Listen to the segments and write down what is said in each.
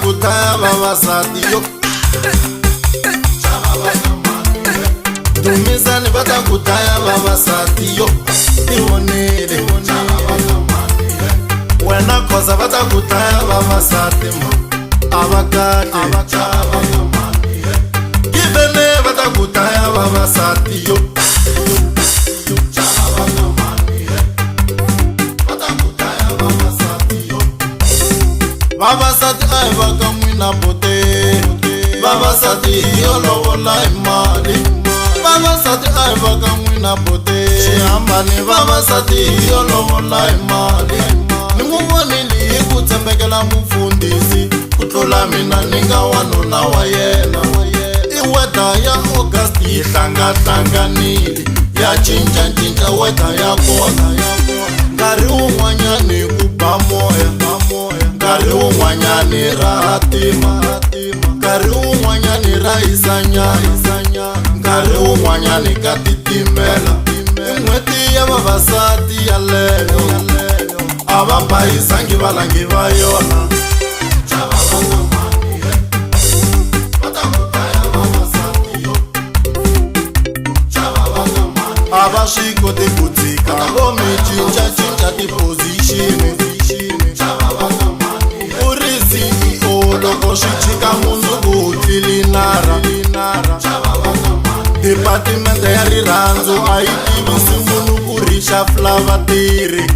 ku dlaya vavasati yo. Dumisani va ta ku dlaya vavasati yo. I vonile wena Khoza va ta ku dlaya vavasati ma a va kahle. Givene va ta ku dlaya vavasati yo. Vavasati a hi va ka n'wina bote. Vavasati hi yo lovola hi mali. Vavasati a hi va ka n'wina bote. Xihambani vavasati hi yo lovola hi mali. Ni n'wi vonile hi ku tshembekela mufundhisi ku tlula mina ni nga wanuna wa yena. I weda ya August yi hlangahlanganile ya cincacinca weda ya kona. Nkarhi wun'wanyani ku ba moya, nkarhi wun'wanyani ra hatima, nkarhi wun'wanyani ra hisanyana, nkarhi wun'wanyani ka titimela. I n'hweti ya vavasati yaleyo a va bayisangi valangi va yona. A va swi koti ku tshika vo mi cincacinca ti-position. U ri CEO loko swi chika mundzuku tlilinara. Departmente ya rirhandzu a yi tivisi munhu ku rixa vatirhi.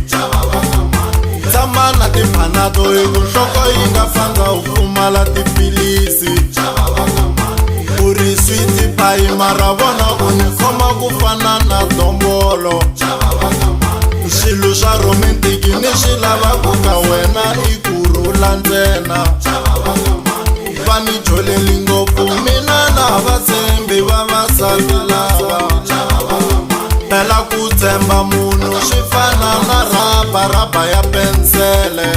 Tshama na tipanado hi ku nhloko yi nga fanga u pfumala tiphilisi. U ri sweet pie mara vona u ni khoma ku fana na dombolo. Swilo swa romantic ni swi lavaku ka wena i kurhula ntsena. Va ni joleli ngopfu mina na vatshembi vavasati lava. Phela ku tshemba munhu swi fana na raba ya pensele.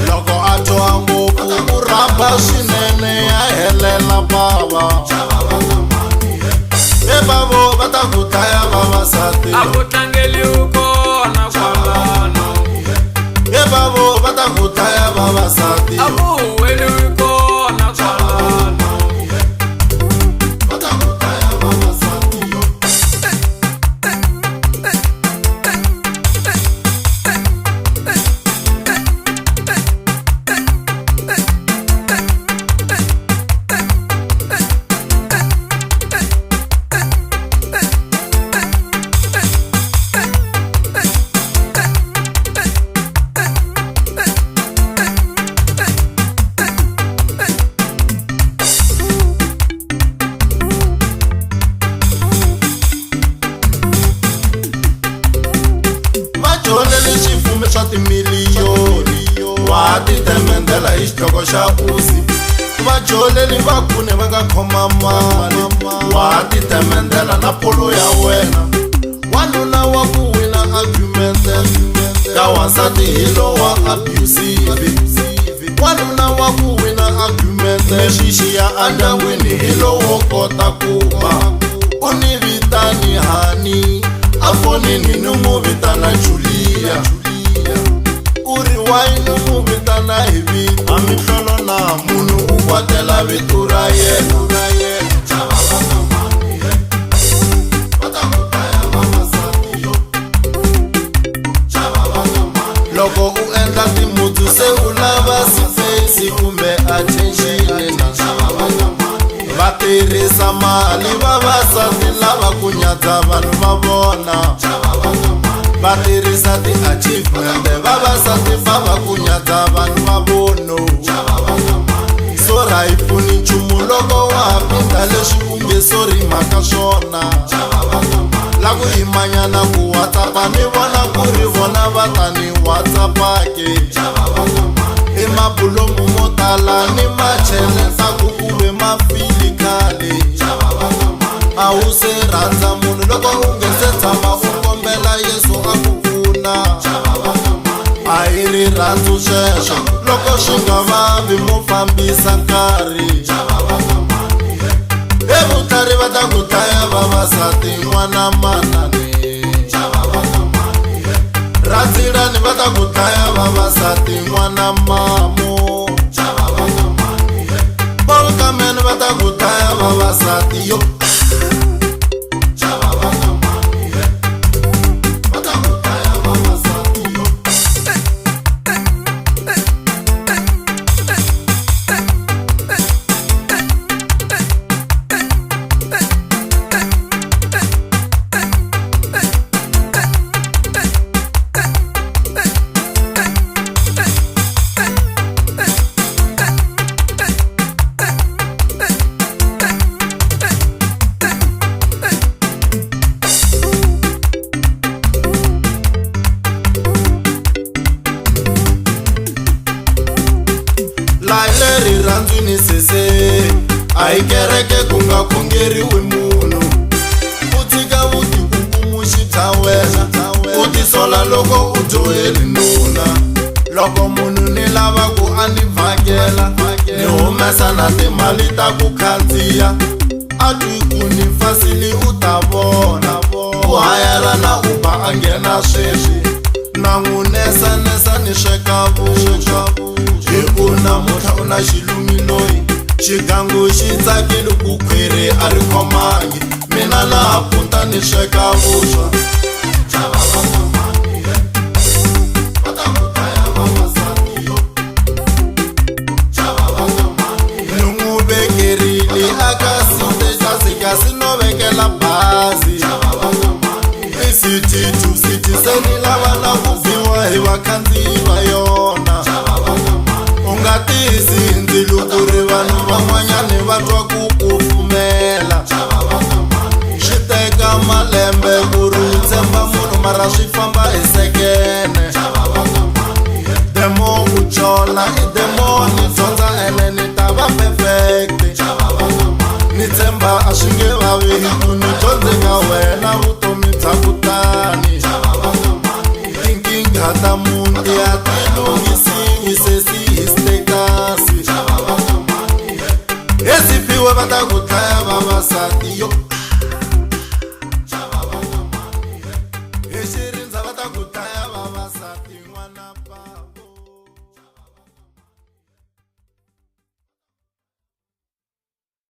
Loko a twa ngopfu ku raba swinene ya helela bava. E bavo va ta ku dlaya vavasati. A ku tlangeliwi kona kwalano. E bavo va ta ku dlaya vavasati. A ku huweliwi kona kwalano. Va ta ku dlaya vavasati yo. Xifume swa timiliyoni wa ti temendela hi xidloko xa usi. Vajoleli va kune va nga khoma mali wa ti temendela na polo ya wena. Wanuna wa ku wina argument ka wansati hi lowa abusive. Wanuna wa ku wina argument leswi ya andyangwini hi lowo kota ku ba. U ni vitani hani a fonini ni n'wi vitana Julia. U ri wayini n'wi vitana hi vito. A mihlolo na munhu u kwatela vito ra yena. Loko u endla timutsu se u lava space kumbe attention. Va tirhisa mali vavasati lava ku nyadza vanhu va vona. Va tirhisa ti-achievement vavasati va va ku nyadza vanhu va vono. Sora hi pfuni nchumu loko wa ha pinda leswi u nge sori mhaka swona. La ku yimanyana ku WhatsApp ni vona ku ri vona va ta ni WhatsApp-ake. I mabulomu mo tala ni machelesa ku kuve mafili khale. A wu se rhandza munhu loko u nge se tshama u kombela Yesu a ku pfuna. A hi rirhandzu sweswo loko swi nga vavi mo fambisa nkarhi. E vutlhari va ta ku dlaya vavasati n'wana manani. Razilani va ta ku dlaya vavasati n'wana mamo. va ta ku dlaya vavasati yo laile rirhandzu ni sese a hi kereke ku nga khongeriwi munhu u tshika vutikukumuxi bya wena u tisola loko u dyoheli nuna loko munhu ni lava ku a ni vhakela ni humesa na timali ta ku khandziya a twi ku ni fasili u ta vona u hayala na uba a nghena sweswi na n'wu nesanesa ni sweka vuswa hi ku namuntlha u na xilumi loyi xigangu xi tsakile ku khwiri a ri khomangi mina laha punta ni sweka vuswa ni n'wu vekerile aka kasi no vekela bazi i city to city se ni lava na ku biwa hi vakhandziyi va yona u nga tisi ndzilo ku ri vanhu van'wanyani va twa ku kufumela swi teka malembe ku ri u tshemba munhu mara swi famba hi sekene demo u chola i demo ni dyondza ene ni ta va perfect ni tshemba a swi nge vavi